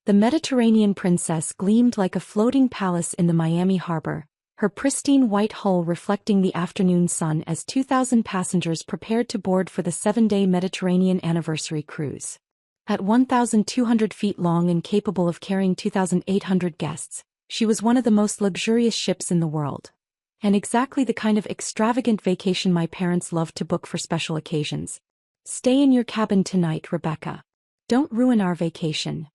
The Mediterranean Princess gleamed like a floating palace in the Miami harbor, her pristine white hull reflecting the afternoon sun as 2,000 passengers prepared to board for the 7-day Mediterranean Anniversary Cruise. At 1,200 feet long and capable of carrying 2,800 guests, she was one of the most luxurious ships in the world. And exactly the kind of extravagant vacation my parents loved to book for special occasions. "Stay in your cabin tonight, Rebecca. Don't ruin our vacation."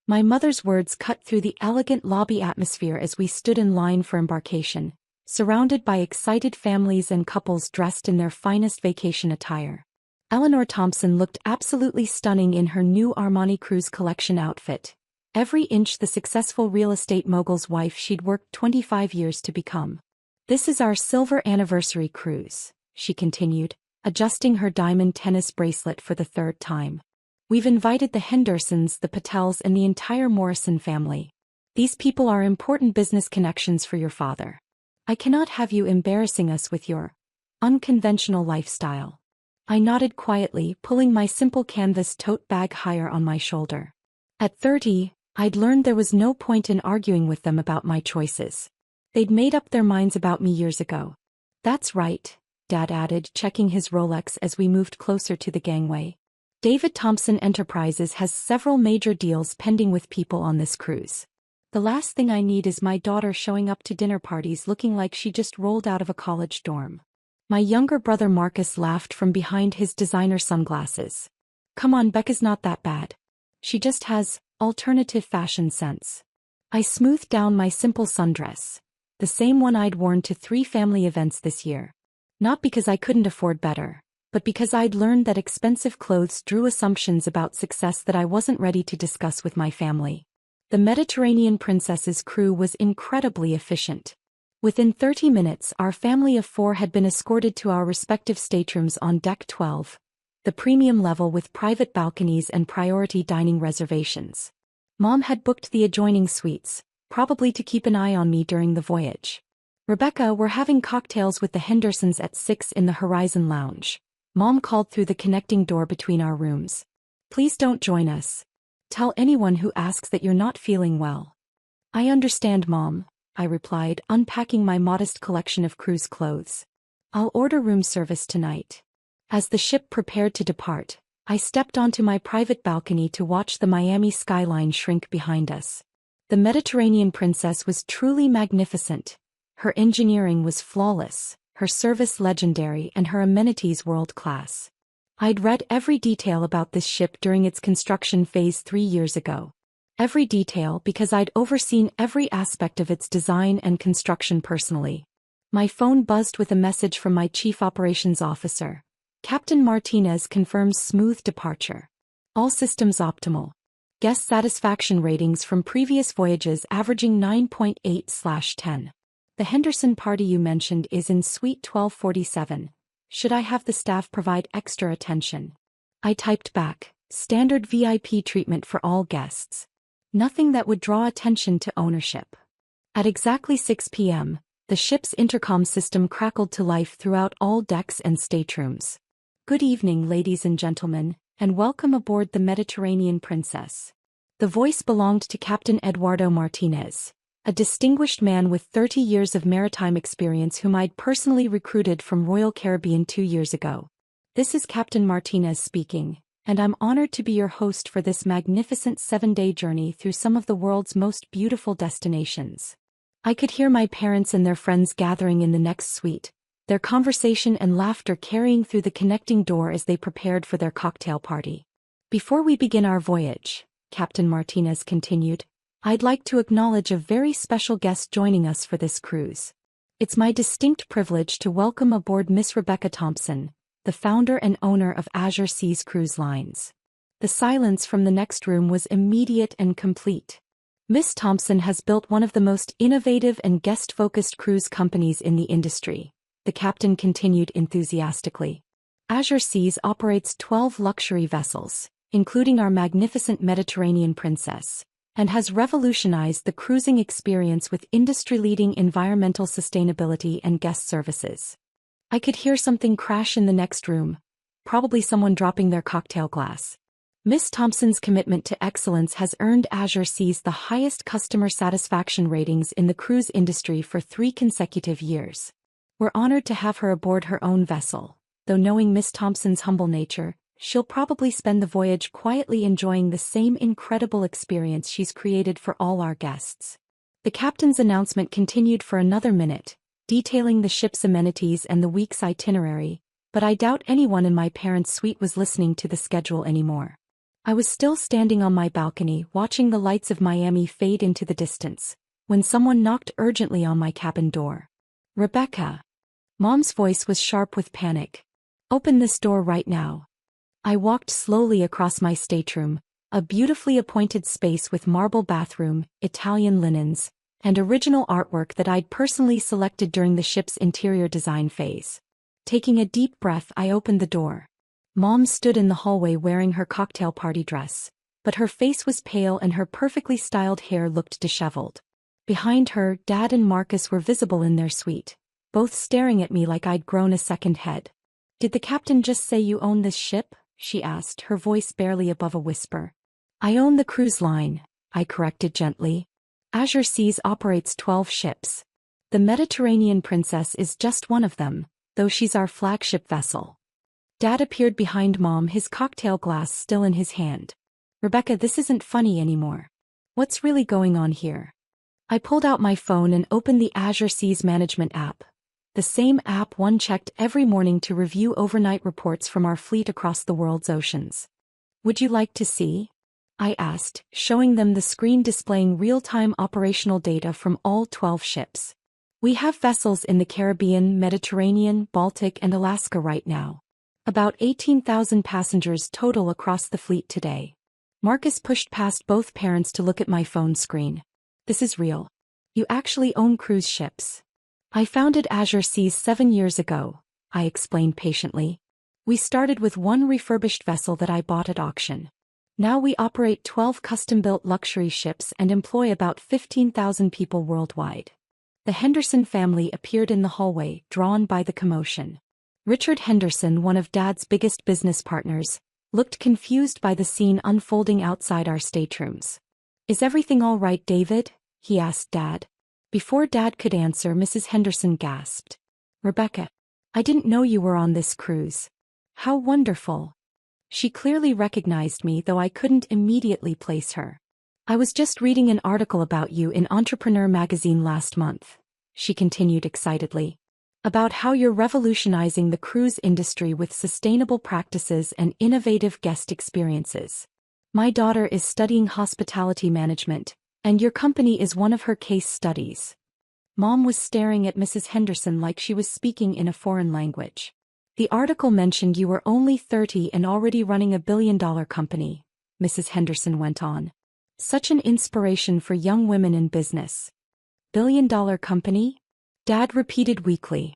My mother's words cut through the elegant lobby atmosphere as we stood in line for embarkation, surrounded by excited families and couples dressed in their finest vacation attire. Eleanor Thompson looked absolutely stunning in her new Armani Cruise Collection outfit, every inch the successful real estate mogul's wife she'd worked 25 years to become. "This is our silver anniversary cruise," she continued, adjusting her diamond tennis bracelet for the third time. "We've invited the Hendersons, the Patels, and the entire Morrison family. These people are important business connections for your father. I cannot have you embarrassing us with your unconventional lifestyle." I nodded quietly, pulling my simple canvas tote bag higher on my shoulder. At 30, I'd learned there was no point in arguing with them about my choices. They'd made up their minds about me years ago. "That's right," Dad added, checking his Rolex as we moved closer to the gangway. "David Thompson Enterprises has several major deals pending with people on this cruise. The last thing I need is my daughter showing up to dinner parties looking like she just rolled out of a college dorm." My younger brother Marcus laughed from behind his designer sunglasses. "Come on, Becca's not that bad. She just has alternative fashion sense." I smoothed down my simple sundress, the same one I'd worn to 3 family events this year. Not because I couldn't afford better, but because I'd learned that expensive clothes drew assumptions about success that I wasn't ready to discuss with my family. The Mediterranean Princess's crew was incredibly efficient. Within 30 minutes, our family of 4 had been escorted to our respective staterooms on Deck 12, the premium level with private balconies and priority dining reservations. Mom had booked the adjoining suites, probably to keep an eye on me during the voyage. "Rebecca, we're having cocktails with the Hendersons at 6 in the Horizon Lounge," Mom called through the connecting door between our rooms. "Please don't join us. Tell anyone who asks that you're not feeling well." "I understand, Mom," I replied, unpacking my modest collection of cruise clothes. "I'll order room service tonight." As the ship prepared to depart, I stepped onto my private balcony to watch the Miami skyline shrink behind us. The Mediterranean Princess was truly magnificent. Her engineering was flawless, her service legendary, and her amenities world-class. I'd read every detail about this ship during its construction phase 3 years ago. Every detail because I'd overseen every aspect of its design and construction personally. My phone buzzed with a message from my chief operations officer. "Captain Martinez confirms smooth departure. All systems optimal. Guest satisfaction ratings from previous voyages averaging 9.8/10. The Henderson party you mentioned is in Suite 1247. Should I have the staff provide extra attention?" I typed back, "Standard VIP treatment for all guests. Nothing that would draw attention to ownership." At exactly 6 p.m., the ship's intercom system crackled to life throughout all decks and staterooms. "Good evening, ladies and gentlemen, and welcome aboard the Mediterranean Princess." The voice belonged to Captain Eduardo Martinez, a distinguished man with 30 years of maritime experience whom I'd personally recruited from Royal Caribbean 2 years ago. "This is Captain Martinez speaking, and I'm honored to be your host for this magnificent 7-day journey through some of the world's most beautiful destinations." I could hear my parents and their friends gathering in the next suite, their conversation and laughter carrying through the connecting door as they prepared for their cocktail party. "Before we begin our voyage," Captain Martinez continued, "I'd like to acknowledge a very special guest joining us for this cruise. It's my distinct privilege to welcome aboard Miss Rebecca Thompson, the founder and owner of Azure Seas Cruise Lines." The silence from the next room was immediate and complete. "Miss Thompson has built one of the most innovative and guest-focused cruise companies in the industry," the captain continued enthusiastically. "Azure Seas operates 12 luxury vessels, including our magnificent Mediterranean Princess, and has revolutionized the cruising experience with industry-leading environmental sustainability and guest services." I could hear something crash in the next room, probably someone dropping their cocktail glass. Miss Thompson's commitment to excellence has earned Azure Seas the highest customer satisfaction ratings in the cruise industry for 3 consecutive years. We're honored to have her aboard her own vessel, though knowing Miss Thompson's humble nature, she'll probably spend the voyage quietly enjoying the same incredible experience she's created for all our guests. The captain's announcement continued for another minute, detailing the ship's amenities and the week's itinerary, but I doubt anyone in my parents' suite was listening to the schedule anymore. I was still standing on my balcony watching the lights of Miami fade into the distance, when someone knocked urgently on my cabin door. "Rebecca." Mom's voice was sharp with panic. "Open this door right now." I walked slowly across my stateroom, a beautifully appointed space with marble bathroom, Italian linens, and original artwork that I'd personally selected during the ship's interior design phase. Taking a deep breath, I opened the door. Mom stood in the hallway wearing her cocktail party dress, but her face was pale and her perfectly styled hair looked disheveled. Behind her, Dad and Marcus were visible in their suite, both staring at me like I'd grown a second head. "Did the captain just say you own this ship?" she asked, her voice barely above a whisper. "I own the cruise line," I corrected gently. "Azure Seas operates 12 ships. The Mediterranean Princess is just one of them, though she's our flagship vessel." Dad appeared behind Mom, his cocktail glass still in his hand. "Rebecca, this isn't funny anymore. What's really going on here?" I pulled out my phone and opened the Azure Seas Management app, the same app one checked every morning to review overnight reports from our fleet across the world's oceans. "Would you like to see?" I asked, showing them the screen displaying real-time operational data from all 12 ships. "We have vessels in the Caribbean, Mediterranean, Baltic, and Alaska right now. About 18,000 passengers total across the fleet today." Marcus pushed past both parents to look at my phone screen. "This is real. You actually own cruise ships." "I founded Azure Seas 7 years ago," I explained patiently. "We started with one refurbished vessel that I bought at auction. Now we operate 12 custom-built luxury ships and employ about 15,000 people worldwide." The Henderson family appeared in the hallway, drawn by the commotion. Richard Henderson, one of Dad's biggest business partners, looked confused by the scene unfolding outside our staterooms. "Is everything all right, David?" he asked Dad. Before Dad could answer, Mrs. Henderson gasped. "Rebecca, I didn't know you were on this cruise. How wonderful." She clearly recognized me, though I couldn't immediately place her. "I was just reading an article about you in Entrepreneur magazine last month," she continued excitedly, "about how you're revolutionizing the cruise industry with sustainable practices and innovative guest experiences. My daughter is studying hospitality management, and your company is one of her case studies." Mom was staring at Mrs. Henderson like she was speaking in a foreign language. "The article mentioned you were only 30 and already running a billion-dollar company," Mrs. Henderson went on. "Such an inspiration for young women in business." "Billion-dollar company?" Dad repeated weakly.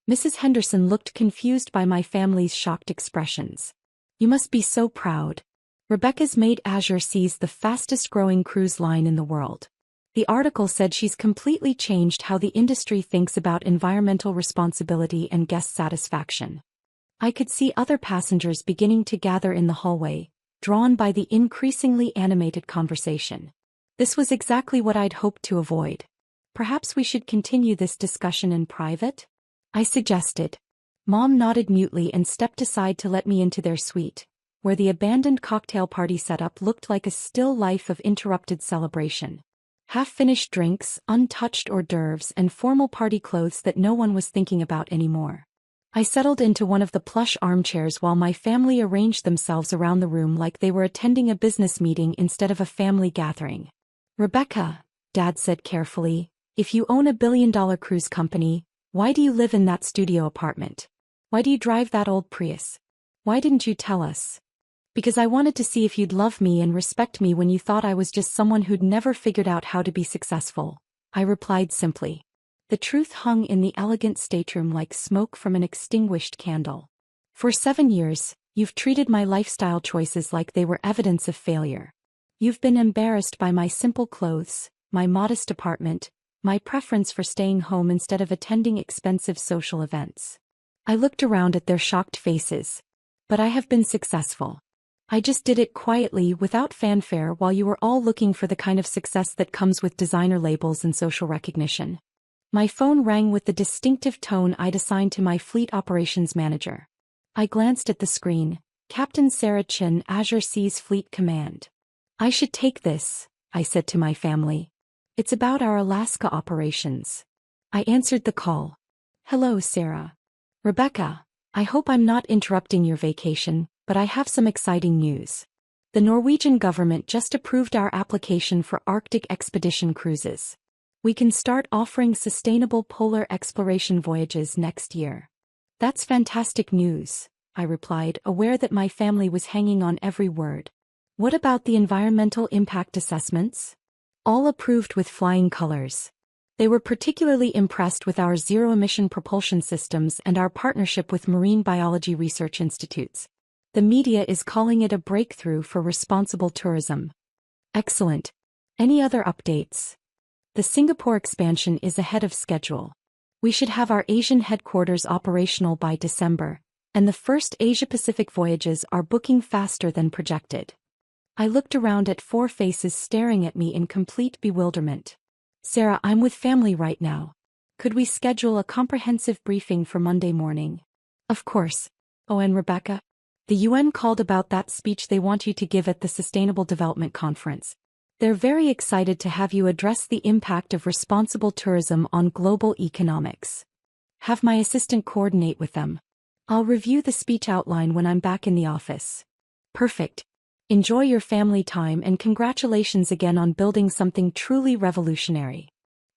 Mrs. Henderson looked confused by my family's shocked expressions. "You must be so proud. Rebecca's made Azure Seas the fastest-growing cruise line in the world. The article said she's completely changed how the industry thinks about environmental responsibility and guest satisfaction." I could see other passengers beginning to gather in the hallway, drawn by the increasingly animated conversation. This was exactly what I'd hoped to avoid. "Perhaps we should continue this discussion in private?" I suggested. Mom nodded mutely and stepped aside to let me into their suite, where the abandoned cocktail party setup looked like a still life of interrupted celebration. Half-finished drinks, untouched hors d'oeuvres, and formal party clothes that no one was thinking about anymore. I settled into one of the plush armchairs while my family arranged themselves around the room like they were attending a business meeting instead of a family gathering. "Rebecca," Dad said carefully, "if you own a billion-dollar cruise company, why do you live in that studio apartment? Why do you drive that old Prius? Why didn't you tell us?" "Because I wanted to see if you'd love me and respect me when you thought I was just someone who'd never figured out how to be successful," I replied simply. The truth hung in the elegant stateroom like smoke from an extinguished candle. "For 7 years, you've treated my lifestyle choices like they were evidence of failure. You've been embarrassed by my simple clothes, my modest apartment, my preference for staying home instead of attending expensive social events." I looked around at their shocked faces. "But I have been successful. I just did it quietly without fanfare while you were all looking for the kind of success that comes with designer labels and social recognition. My phone rang with the distinctive tone I'd assigned to my fleet operations manager. I glanced at the screen. Captain Sarah Chin, Azure Seas Fleet Command. I should take this, I said to my family. It's about our Alaska operations. I answered the call. Hello, Sarah. Rebecca, I hope I'm not interrupting your vacation, but I have some exciting news. The Norwegian government just approved our application for Arctic expedition cruises. We can start offering sustainable polar exploration voyages next year. That's fantastic news, I replied, aware that my family was hanging on every word. What about the environmental impact assessments? All approved with flying colors. They were particularly impressed with our zero-emission propulsion systems and our partnership with marine biology research institutes. The media is calling it a breakthrough for responsible tourism. Excellent. Any other updates? The Singapore expansion is ahead of schedule. We should have our Asian headquarters operational by December, and the first Asia-Pacific voyages are booking faster than projected. I looked around at 4 faces staring at me in complete bewilderment. Sarah, I'm with family right now. Could we schedule a comprehensive briefing for Monday morning? Of course. Oh, and Rebecca? The UN called about that speech they want you to give at the Sustainable Development Conference. They're very excited to have you address the impact of responsible tourism on global economics. Have my assistant coordinate with them. I'll review the speech outline when I'm back in the office. Perfect. Enjoy your family time and congratulations again on building something truly revolutionary.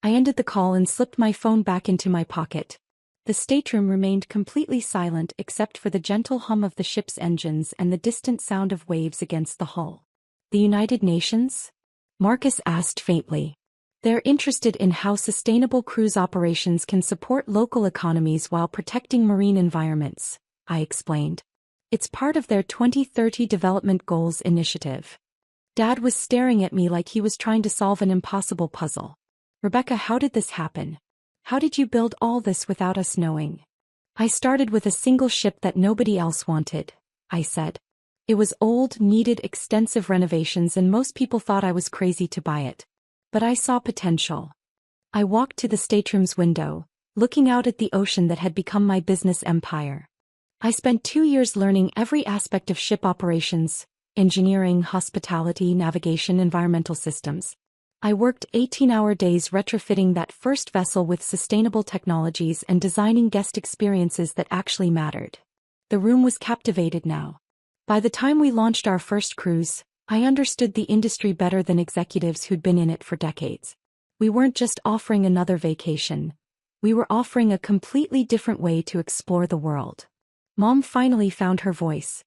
I ended the call and slipped my phone back into my pocket. The stateroom remained completely silent except for the gentle hum of the ship's engines and the distant sound of waves against the hull. The United Nations? Marcus asked faintly. They're interested in how sustainable cruise operations can support local economies while protecting marine environments, I explained. It's part of their 2030 Development Goals initiative. Dad was staring at me like he was trying to solve an impossible puzzle. Rebecca, how did this happen? How did you build all this without us knowing? I started with a single ship that nobody else wanted, I said. It was old, needed extensive renovations, and most people thought I was crazy to buy it. But I saw potential. I walked to the stateroom's window, looking out at the ocean that had become my business empire. I spent 2 years learning every aspect of ship operations, engineering, hospitality, navigation, environmental systems. I worked 18-hour days retrofitting that first vessel with sustainable technologies and designing guest experiences that actually mattered. The room was captivated now. By the time we launched our first cruise, I understood the industry better than executives who'd been in it for decades. We weren't just offering another vacation. We were offering a completely different way to explore the world. Mom finally found her voice.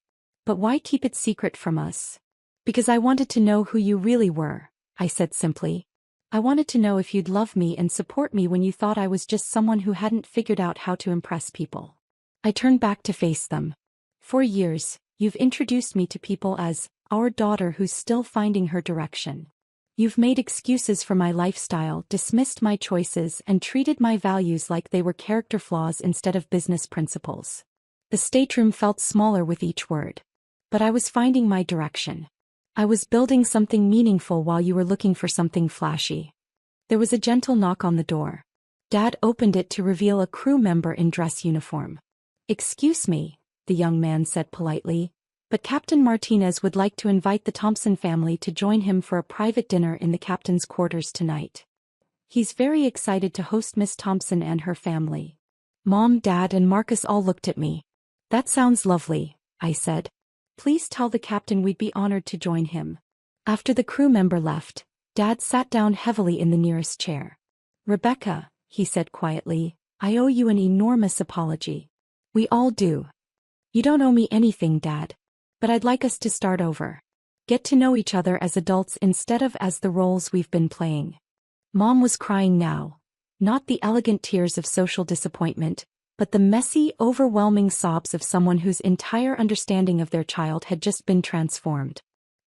But why keep it secret from us? Because I wanted to know who you really were, I said simply. I wanted to know if you'd love me and support me when you thought I was just someone who hadn't figured out how to impress people. I turned back to face them. For years, you've introduced me to people as our daughter who's still finding her direction. You've made excuses for my lifestyle, dismissed my choices, and treated my values like they were character flaws instead of business principles. The stateroom felt smaller with each word. But I was finding my direction. I was building something meaningful while you were looking for something flashy. There was a gentle knock on the door. Dad opened it to reveal a crew member in dress uniform. "Excuse me," the young man said politely, "but Captain Martinez would like to invite the Thompson family to join him for a private dinner in the captain's quarters tonight. He's very excited to host Miss Thompson and her family." Mom, Dad, and Marcus all looked at me. "That sounds lovely," I said. "Please tell the captain we'd be honored to join him." After the crew member left, Dad sat down heavily in the nearest chair. "Rebecca," he said quietly, "I owe you an enormous apology. We all do. You don't owe me anything, Dad. But I'd like us to start over. Get to know each other as adults instead of as the roles we've been playing." Mom was crying now. Not the elegant tears of social disappointment, but the messy, overwhelming sobs of someone whose entire understanding of their child had just been transformed.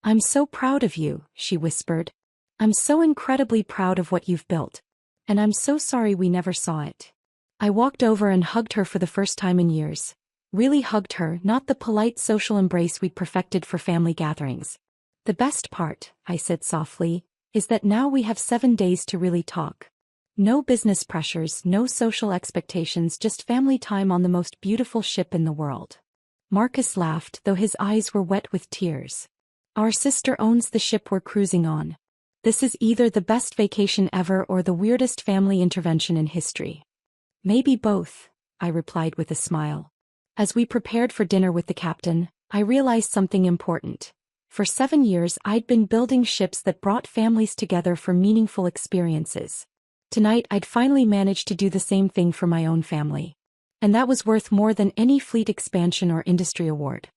"I'm so proud of you," she whispered. "I'm so incredibly proud of what you've built. And I'm so sorry we never saw it." I walked over and hugged her for the first time in years. Really hugged her, not the polite social embrace we'd perfected for family gatherings. The best part, I said softly, is that now we have 7 days to really talk. No business pressures, no social expectations, just family time on the most beautiful ship in the world. Marcus laughed, though his eyes were wet with tears. Our sister owns the ship we're cruising on. This is either the best vacation ever or the weirdest family intervention in history. Maybe both, I replied with a smile. As we prepared for dinner with the captain, I realized something important. For 7 years I'd been building ships that brought families together for meaningful experiences. Tonight I'd finally managed to do the same thing for my own family. And that was worth more than any fleet expansion or industry award.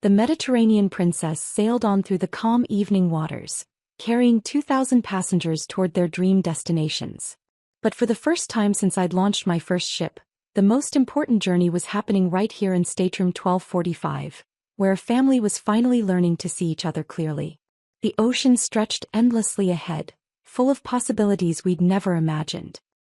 The Mediterranean Princess sailed on through the calm evening waters, carrying 2,000 passengers toward their dream destinations. But for the first time since I'd launched my first ship, the most important journey was happening right here in Stateroom 1245, where a family was finally learning to see each other clearly. The ocean stretched endlessly ahead, full of possibilities we'd never imagined.